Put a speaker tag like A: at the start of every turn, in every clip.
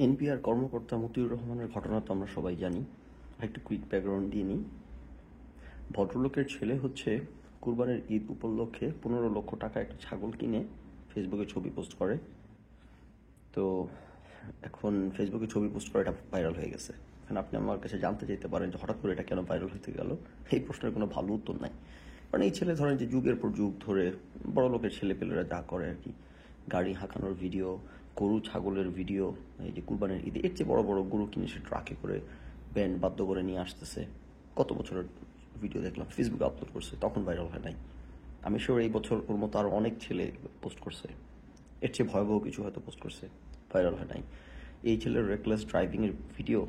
A: NPR কর্মকর্তা মতিউর রহমানের ঘটনা তো আমরা সবাই জানি। একটু কুইক ব্যাকগ্রাউন্ড দিয়ে নিই। ভদ্রলোকের ছেলে হচ্ছে কুরবানির ঈদ উপলক্ষে 15 লক্ষ টাকা একটা ছাগল কিনে ফেসবুকে ছবি পোস্ট করে। তো এখন ফেসবুকে ছবি পোস্ট করে এটা ভাইরাল হয়ে গেছে। এখন আপনি আমার কাছে জানতে চাইতে পারেন যে হঠাৎ করে এটা কেন ভাইরাল হতে গেল। এই প্রশ্নের কোনো ভালো উত্তর নাই। মানে এই ছেলে ধরেন যে যুগের পর যুগ ধরে বড় লোকের ছেলেপেলেরা যা করে আর কি, গাড়ি হাঁকানোর ভিডিও, গরু ছাগলের ভিডিও, এই যে কুরবানির ঈদে এর চেয়ে বড় বড় গরু কিনে সে ট্রাকে করে ব্যান্ড বাদ্য করে নিয়ে আসতেছে। কত বছরের ভিডিও দেখলাম, ফেসবুকে আপলোড করছে, তখন ভাইরাল হয় নাই। আমি শিওর এই বছর ওর মতো আরো অনেক ছেলে পোস্ট করছে, এর চেয়ে ভয়াবহ কিছু হয়তো পোস্ট করছে, ভাইরাল হয় নাই। এই ছেলের রেকলেস ড্রাইভিং এর ভিডিও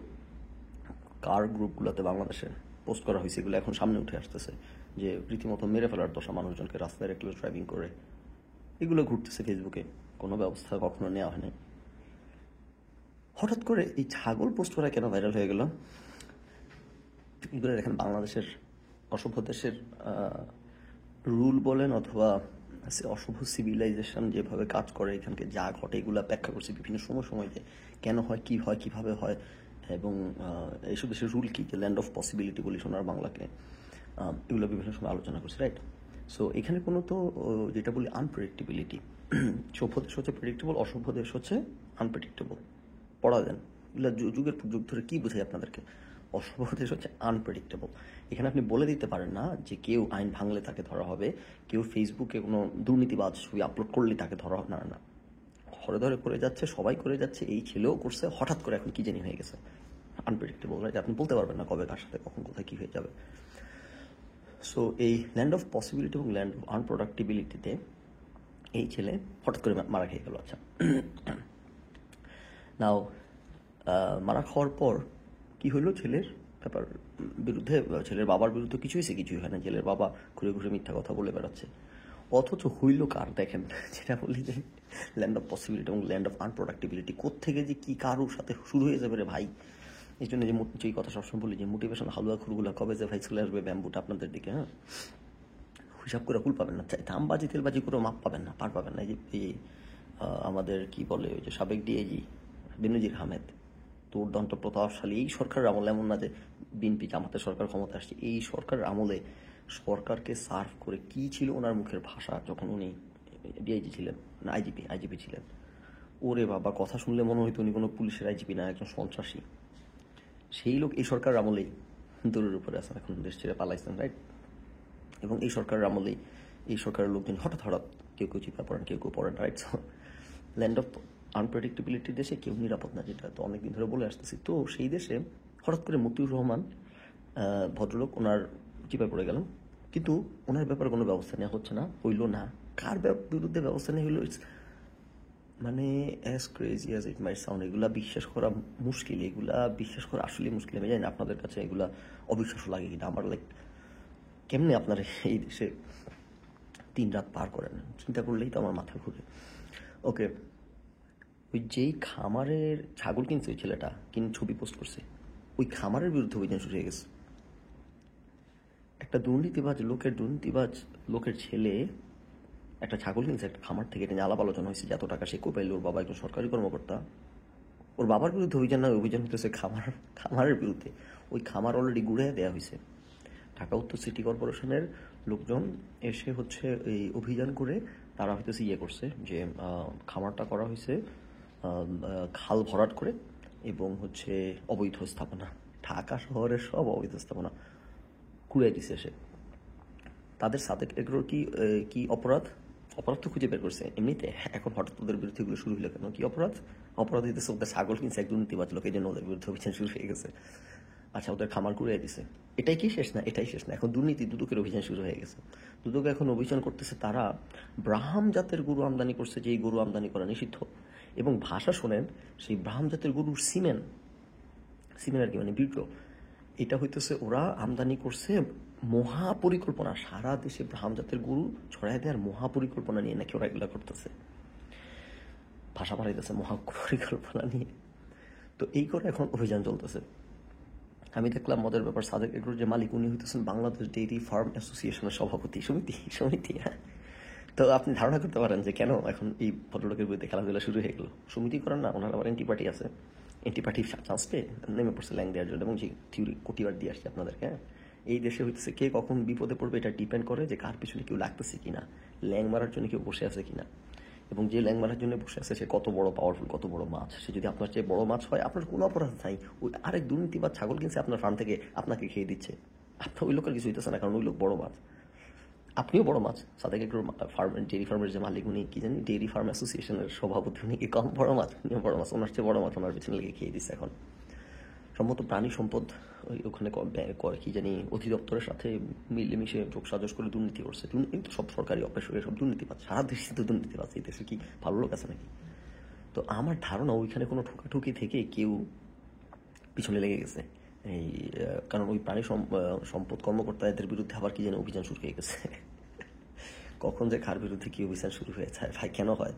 A: কার গ্রুপগুলোতে বাংলাদেশে পোস্ট করা হয়েছে, এগুলো এখন সামনে উঠে আসতেছে যে রীতিমতো মেরে ফেলার দশা মানুষজনকে রাস্তায় রেকলেস ড্রাইভিং করে। এগুলো ঘুরতেছে ফেসবুকে, কোনো ব্যবস্থা কখনো নেওয়া হয় নাই। হঠাৎ করে এই ছাগল পোস্ট করা কেন ভাইরাল হয়ে গেল? এগুলো দেখেন বাংলাদেশের অসভ্য দেশের রুল বলেন অথবা অসভ্য সিভিলাইজেশন যেভাবে কাজ করে, এখানকে যা ঘটে এগুলা ব্যাখ্যা করছে বিভিন্ন সময় যে কেন হয়, কি হয়, কিভাবে হয়, এবং এইসব দেশের রুল কি, যে ল্যান্ড অফ পসিবিলিটি বলি সোনার বাংলাকে, এগুলো বিভিন্ন সময় আলোচনা করছে, রাইট? সো এখানে কোনো তো যেটা বলি আনপ্রেডিক্টেবিলিটি, সভ্য দেশ হচ্ছে প্রেডিক্টেবল, অসভ্য দেশ হচ্ছে আনপ্রেডিক্টেবল। পড়া দেন এগুলো যুগের পর যুগ ধরে কি বোঝায় আপনাদেরকে? অসভ্য দেশ হচ্ছে আনপ্রেডিক্টেবল। এখানে আপনি বলে দিতে পারেন না যে কেউ আইন ভাঙলে তাকে ধরা হবে, কেউ ফেসবুকে কোনো দুর্নীতিবাজ ছবি আপলোড করলে তাকে ধরা হবে না। না, ঘরে ধরে করে যাচ্ছে, সবাই করে যাচ্ছে, এই ছেলেও করছে, হঠাৎ করে এখন কি জানি হয়ে গেছে। Unpredictable, right? আপনি বলতে পারবেন না কবে কার সাথে কখন কোথায় কি হয়ে যাবে। সো এই ল্যান্ড অফ পসিবিলিটি এবং ল্যান্ড অফ আনপ্রোডাক্টিবিলিটিতে এই ছেলে হঠাৎ করে মারা খেয়ে গেল। আচ্ছা, নাও মারা খাওয়ার পর কি হলো ছেলের ব্যাপার বিরুদ্ধে? ছেলের বাবার বিরুদ্ধে কিছু হয়েছে? কিছুই হয় না। ছেলের বাবা ঘুরে ঘুরে মিথ্যা কথা বলে বেড়াচ্ছে। অথচ হইল কার? দেখেন, যেটা বলি যে ল্যান্ড অফ পসিবিলিটি এবং ল্যান্ড অফ আনপ্রোডাক্টিবিলিটি কোত্থেকে যে কি কারোর সাথে শুরু হয়ে যাবে রে ভাই। এই জন্য যে কথা সবসময় বলি যে মোটিভেশন হালুয়া খুরগুলা কবে যে ভাই চলে আসবে ব্যাম্বুটা আপনাদের দিকে, হ্যাঁ, হিসাব করে কুল পাবেন না। দামবাজি তেলবাজি করে মাপ পাবেন না, পার পাবেন না। এই আমাদের কি বলে ওই যে সাবেক ডিআইজি বেনজির আহমেদ, দুর্দান্ত প্রতাপশালী। এই সরকারের আমলে, এমন না যে বিএনপি জামাতের সরকার ক্ষমতা আসছে, এই সরকারের আমলে সরকারকে সার্ভ করে কি ছিল ওনার মুখের ভাষা যখন উনি ডিআইজি ছিলেন, না আইজিপি ছিলেন। ওরে বাবা, কথা শুনলে মনে হইতো উনি কোনো পুলিশের আইজিপি না, একজন সন্ত্রাসী। সেই লোক এই সরকারের আমলেই দূরের উপরে আছেন, এখন দেশ ছেড়ে পালাইছেন, রাইট? এবং এই সরকারের আমলেই এই সরকারের লোকজন হঠাৎ কেউ চিন্তা পড়েন, কেউ পড়েন, রাইট? ল্যান্ড অফ আনপ্রেডিক্টেবিলিটির দেশে কেউ নিরাপদ না, যেটা তো অনেকদিন ধরে বলে আসতেছি। তো সেই দেশে হঠাৎ করে মতিউর রহমান ভদ্রলোক, ওনার চিপায় পড়ে গেলাম, কিন্তু ওনার ব্যাপারে কোনো ব্যবস্থা নেওয়া হচ্ছে না, হইল না। কার বিরুদ্ধে ব্যবস্থা নেওয়া হইলো? মানে as crazy as it might sound, এগুলা বিশ্বাস করা মুশকিল, এগুলা বিশ্বাস করা আসলে মুশকিল। আমি জানি না আপনাদের কাছে এগুলা অবিশ্বাস্য লাগে কিনা। আমার কেমনে আপনারা এই দেশে দিন রাত পার করেন, চিন্তা করলেই তো আমার মাথা ঘুরে। ওকে, ওই যেই খামারের ছাগল কিনছে ওই ছেলেটা, ছবি পোস্ট করছে, ওই খামারের বিরুদ্ধে অভিযান শুরু হয়ে গেছে। একটা দুর্নীতিবাজ লোকের ছেলে একটা ছাগল কিনছে একটা খামার থেকে, এটা নিয়ে আলাপ আলোচনা হয়েছে যে এত টাকা সে কই পাইল। ওর বাবা একজন সরকারি কর্মকর্তা। ওর বাবার বিরুদ্ধে অভিযান না, অভিযান হতেছে খামারের বিরুদ্ধে। ওই খামার অলরেডি গুড়ে দেওয়া হয়েছে। ঢাকা উত্তর সিটি কর্পোরেশনের লোকজন এসে এই অভিযান করে তারা করছে যে খামারটা করা হয়েছে খাল ভরাট করে, এবং অবৈধ স্থাপনা, ঢাকা শহরের সব অবৈধ স্থাপনা কুড়িয়ে দিছে এসে। তাদের সাদেক এগ্রোর কি অপরাধ তো খুঁজে বের করছে এমনিতে। এখন হঠাৎ ওদের বিরুদ্ধে এগুলো শুরু হলো কেন? কি অপরাধ হইতেছে ওদের ছাগল কিনছে এক দুর্নীতিবাজ লোক, এই জন্য ওদের বিরুদ্ধে অভিযান শুরু হয়ে গেছে। আচ্ছা, ওদের খামার কুড়িয়ে দিছে, এটাই কি শেষ না? এটাই শেষ না, এখন দুদকের অভিযান শুরু হয়ে গেছে। দুদক এখন অভিযান করতেছে, তারা ব্রাহ্ম জাতের গরু আমদানি করছে, যেই গরু আমদানি করা নিষিদ্ধ। এবং ভাষা শোনেন, সেই ব্রাহ্ম জাতের গরুর সিমেন আর কি, মানে বীর্য, এটা হইতেছে ওরা আমদানি করছে মহাপরিকল্পনা, সারা দেশে ব্রাহ্ম জাতের গরু ছড়াই দেওয়ার মহাপরিকল্পনা নিয়ে নাকি ওরা এগুলা করতেছে, ভাষা বাড়াইতেছে মহাপরিকল্পনা নিয়ে। তো এই করে এখন অভিযান চলতেছে। আমি দেখলাম মজার ব্যাপার, সাদেক এগ্রোর যে মালিক উনি হইতেছেন বাংলাদেশ ডেইরি ফার্ম অ্যাসোসিয়েশনের সভাপতি, সমিতি। হ্যাঁ, তো আপনি ধারণা করতে পারেন যে কেন এখন এই ভদ্রলোকের বিরুদ্ধে খেলাধুলা শুরু হয়ে গেল। সমিতি করেন না, ওনার আবার এন্টি পার্টি আছে। অ্যান্টিপার্টিভ চান্স পেয়ে নেমে পড়ছে ল্যাং দেওয়ার জন্য, এবং যে থিওরি কোটিবার দিয়ে আসছে আপনাদেরকে। হ্যাঁ, এই দেশে হইতেছে কে কখন বিপদে পড়বে এটা ডিপেন্ড করে যে কার পিছনে কেউ লাগতেছে কিনা, ল্যাং মারার জন্য কেউ বসে আছে কিনা, এবং যে ল্যাং মারার জন্য বসে আছে সে কত বড় পাওয়ারফুল, কত বড় মাছ। সে যদি আপনার চেয়ে বড় মাছ হয়, আপনার কোনো অপরাধ নাই, ওই আরেক দুর্নীতি বা ছাগল কিনছে আপনার ফার্ম থেকে, আপনাকে খেয়ে দিচ্ছে, আপনার ওই লোকের কিছু হইতেছে না, কারণ ওই লোক বড় মাছ, আপনিও বড় মাছ। সাদেক এগ্রো ফার্ম, ডেয়ারি ফার্মের যে মালিক, উনি কি জানি ডেয়ারি ফার্ম অ্যাসোসিয়েশনের সভাপতি, উনি কি কম বড় মাছ? উনিও বড় মাছ, ওনার চেয়ে বড় মাছ ওনার পিছনে লেগে খেয়ে দিচ্ছে। এখন সম্ভবত প্রাণী সম্পদ ওখানে কি জানি অধিদপ্তরের সাথে মিলেমিশে যোগ সাজস করে দুর্নীতি করছে। কিন্তু সব সরকারি অফিসে সব দুর্নীতি পাচ্ছে, সারা দেশে তো দুর্নীতি পাচ্ছে, এই দেশে কি ভালো লোক আছে নাকি? তো আমার ধারণা ওইখানে কোনো ঠুকাঠুকি থেকে কেউ পিছনে লেগে গেছে। এই কারণ ওই প্রাণী সম্পদ কর্মকর্তা এদের বিরুদ্ধে আবার কি যেন অভিযান শুরু হয়ে গেছে। কখন যে কার বিরুদ্ধে কি অভিযান শুরু হয়েছে ভাই, কেন হয়?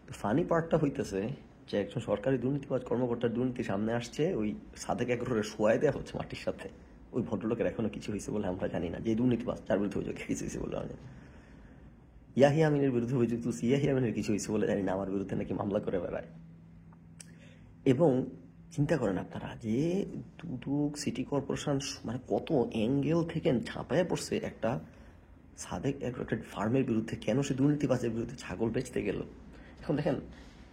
A: তো ফানি পার্টটা হইতেছে যে একজন সরকারি দুর্নীতিবাজ কর্মকর্তার দুর্নীতি সামনে আসছে, ওই সাদেক এগ্রোরে শোয়াই দেওয়া হচ্ছে মাটির সাথে। ওই ভদ্রলোকের এখনো কিছু হয়েছে বলে আমরা জানি না, যে দুর্নীতিবাজ যার বিরুদ্ধে অভিযোগ কিছু হয়েছে বলে আমরা জানি। ইয়াহিয়া আমিনের বিরুদ্ধে অভিযোগ তুলছি, ইয়াহিয়া আমিনের কিছু হয়েছে বলে জানি না, আমার বিরুদ্ধে নাকি মামলা করে বেড়ায়। এবং চিন্তা করেন আপনারা যে দুদক সিটি কর্পোরেশন মানে কত অ্যাঙ্গেল থেকে ঝাঁপায় পড়ছে একটা সাদেক একটা ফার্মের বিরুদ্ধে, কেন সে দুর্নীতিবাজের বিরুদ্ধে ছাগল বেচতে গেল। এখন দেখেন,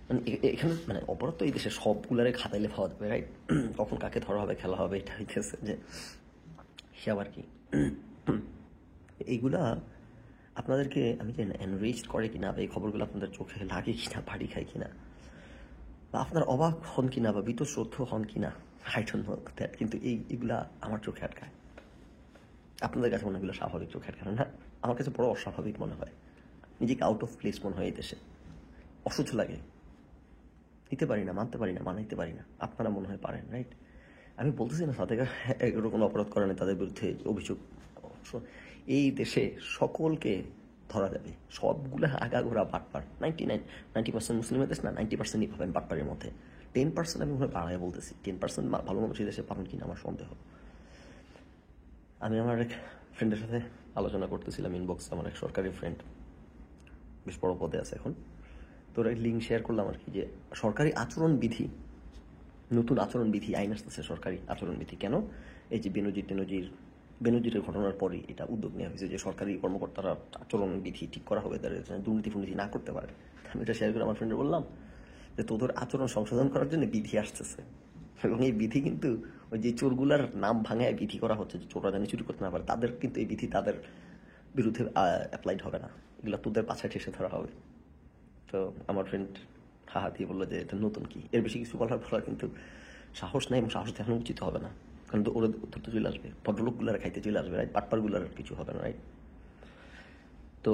A: মানে এখানে মানে অপরাধ তো এই দেশে সবগুলারে খাতাইলে পাওয়া যাবে, রাইট? কখন কাকে ধরা হবে, খেলা হবে, এটা হইতেছে যে সে আবার কি এইগুলা আপনাদেরকে আমি জানি না এনরিচ করে কিনা, বা এই খবরগুলো আপনাদের চোখে লাগে কিনা, বাড়ি খায় কিনা, বা আপনার অবাক হন কিনা, বা বীতশ্রদ্ধ হন কিনা, আই ডোন্ট নো দ্যাট, কিন্তু এইগুলা আমার চোখে আটকায়। আপনাদের কাছে মনে হয় এগুলো স্বাভাবিক চোখে আটকায় না? আমার কাছে বড় অস্বাভাবিক মনে হয়, নিজেকে আউট অফ প্লেস মনে হয় এই দেশে, অসহ্য লাগে, নিতে পারি না, মানতে পারি না, মানাইতে পারি না। আপনারা মনে হয় পারেন, রাইট? আমি বলতেছি না তাদের এগুলো কোনো অপরাধ করে না, তাদের বিরুদ্ধে অভিযোগ। এই দেশে সকলকে ধরা যাবে, সবগুলো আগাগোড়া বাটপার। 90% মুসলিমের দেশ না, 90%ই পাবেন বাটপারের মধ্যে। 10% আমি মনে হয় বাড়ায় বলতেছি, 10% ভালো মানুষ এই দেশে পাবেন কিনা আমার সন্দেহ। আমি আমার এক ফ্রেন্ডের সাথে আলোচনা করতেছিলাম ইনবক্সে, আমার এক সরকারি ফ্রেন্ড, বেশ বড় পদে আছে এখন। তোর এক লিঙ্ক শেয়ার করলাম আর কি, যে সরকারি আচরণবিধি, নতুন আচরণবিধি আইন আসতেছে, সরকারি আচরণবিধি। কেন? এই যে বেনজিরের ঘটনার পরই এটা উদ্যোগ নেওয়া হয়েছে যে সরকারি কর্মকর্তারা আচরণবিধি ঠিক করা হবে, তাদের দুর্নীতি ফুর্নীতি না করতে পারে। আমি এটা শেয়ার করে আমার ফ্রেন্ডে বললাম যে তোদের আচরণ সংশোধন করার জন্য বিধি আসতেছে, এবং এই বিধি কিন্তু ওই যে চোরগুলার নাম ভাঙায় বিধি করা হচ্ছে, যে চোররা জানি চুরি করতে না পারে, তাদের কিন্তু এই বিধি তাদের বিরুদ্ধে অ্যাপ্লাইড হবে না, এগুলো তোদের পাছায় ঠেসে ধরা হবে। তো আমার ফ্রেন্ড হাহা দিয়ে বললো যে এটা নতুন কি, এর বেশি কিছু বলার কিন্তু সাহস নেই, এবং সাহস দেখানো উচিত হবে না, কারণ তো ওরা ধরতে চলে আসবে, ভদ্রলোকগুলার খাইতে চলে আসবে, রাইট? পাটপারগুলার কিছু হবে না, রাইট? তো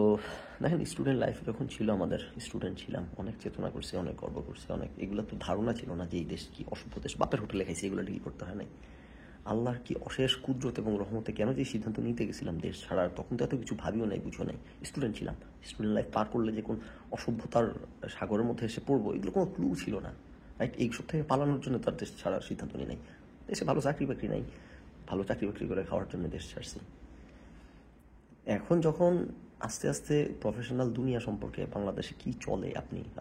A: দেখেন, স্টুডেন্ট লাইফ যখন ছিল, আমাদের স্টুডেন্ট ছিলাম, অনেক চেতনা করছি, অনেক গর্ব করছি, অনেক এগুলো তো ধারণা ছিল না যে এই দেশ কি অসভ্য দেশ, বাপের হোটেলে খাইছি, এগুলো ডিগ্রি করতে হয় নাই। আল্লাহর কি অশেষ কুদরত এবং রহমতে কেন যে সিদ্ধান্ত নিতে গেছিলাম দেশ ছাড়ার, তখন তো এত কিছু ভাবিও নাই, বুঝিও নাই, স্টুডেন্ট ছিলাম। স্টুডেন্ট লাইফ পার করলে যে কোন অসভ্যতার সাগরের মধ্যে এসে পড়বো, এগুলো কোনো ক্লু ছিল না, রাইট? এইসব থেকে পালানোর জন্য তার দেশ ছাড়ার সিদ্ধান্ত নিয়ে নাই। দেশে ভালো চাকরি বাকরি নাই, ভালো চাকরি বাকরি করে খাওয়ার জন্য দেশ ছাড়ছি। এখন যখন আস্তে আস্তে প্রফেশনাল দুনিয়া সম্পর্কে বাংলাদেশে কি চলে,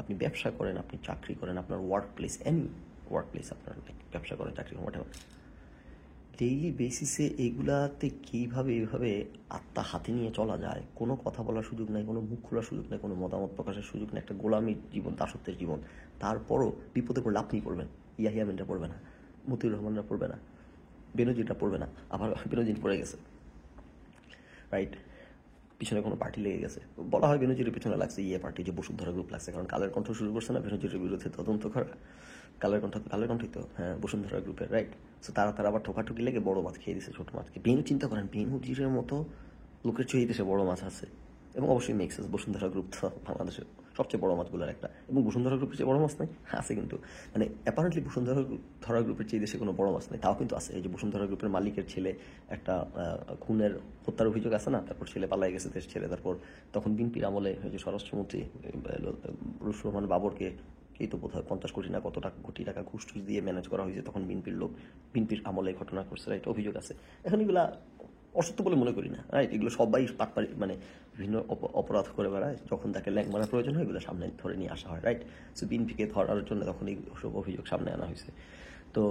A: আপনি ব্যবসা করেন, আপনি চাকরি করেন, আপনার work place, any work place, আপনার ব্যবসা করেন, চাকরি করেন, ডেইলি বেসিসে এগুলাতে কীভাবে এইভাবে আত্মা হাতে নিয়ে চলা যায়, কোনো কথা বলার সুযোগ নাই, কোনো মুখ খোলার সুযোগ নেই, কোনো মতামত প্রকাশের সুযোগ নেই, একটা গোলামীর জীবন, দাসত্বের জীবন। তারপরও বিপদে পড়লে আপনি পড়বেন, ইয়াহিয়া আমিনরা পড়বে না, মতিউর রহমানরা পড়বে না, বেনজিরটা পড়বে না, আবার বেনজির পড়ে গেছে, রাইট? পিছনে কোনো পার্টি লেগে গেছে, বলা হয় বেনজিরের পিছনে লাগছে পার্টি, যে বসুন্ধরা গ্রুপ লাগছে, কারণ কালের কণ্ঠ শুরু করছে না বেনজিরের বিরুদ্ধে তদন্ত করা, কালের কণ্ঠই তো, হ্যাঁ, বসুন্ধরা গ্রুপের, রাইট? সো তারা আবার ঠোকাঠুকি লেগে বড় মাছ খেয়ে দিচ্ছে ছোট মাছকে। বেনু চিন্তা করেন, বেনজিরের মতো লোকের চেয়ে দেশে বড় মাছ আছে, এবং অবশ্যই মেক্স বসুন্ধরা গ্রুপ তো বাংলাদেশের সবচেয়ে বড় মাছগুলোর একটা, এবং বসুন্ধরা গ্রুপের চেয়ে বড় মাছ নেই আছে, কিন্তু মানে অ্যাপারেন্টলি বসুন্ধরা গ্রুপের চেয়ে দেশে কোনো বড় মাছ নেই, তাও কিন্তু আছে। এই যে বসুন্ধরা গ্রুপের মালিকের ছেলে একটা হত্যার অভিযোগ আছে না, তারপর ছেলে পালাই গেছে দেশ ছেড়ে, তারপর তখন বিএনপির আমলে ওই যে স্বরাষ্ট্রমন্ত্রী লুৎফর রহমান বাবরকে এই তো বোধহয় 50 কোটি না কত কোটি টাকা ঘুষ দিয়ে ম্যানেজ করা হয়েছে, তখন বিএনপির আমলে ঘটনা করছে, রাইট? অভিযোগ আছে। এখন এগুলা অসত্য বলে মনে করি না, রাইট? এগুলো সবাই পাটপাড়ি মানে বিভিন্ন অপরাধ করে বেড়ায়, যখন তাকে ল্যাং মারা প্রয়োজন হয় এগুলো সামনে ধরে নিয়ে আসা হয়, রাইট? সো বিএনপিকে ধরার জন্য তখন এই সব অভিযোগ সামনে আনা হয়েছে। তো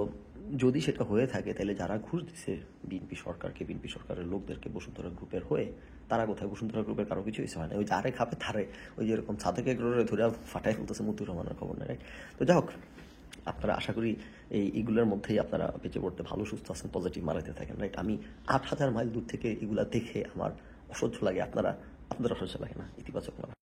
A: যদি সেটা হয়ে থাকে তাহলে যারা ঘুষ দিছে বিএনপি সরকারকে, বিএনপি সরকারের লোকদেরকে বসুন্ধরা গ্রুপের হয়ে, তারা কোথায়? বসুন্ধরা গ্রুপের কারো কিছু হয়েছে হয় না, ওই যারে খাবে তারে ওই যেরকম সাদেক এগুলোরে ধরে ফাটাই ফেলতেছে মতুর রহমানের খবর নেই, রাইট? তো যাই হোক, আপনারা আশা করি এইগুলোর মধ্যেই আপনারা বেঁচে পড়তে ভালো সুস্থ আছেন, পজিটিভ মারাতে থাকেন, রাইট? আমি 8,000 মাইল দূর থেকে এগুলা দেখে আমার অসহ্য লাগে, আপনাদের অসহ্য লাগে না, ইতিবাচক মারা।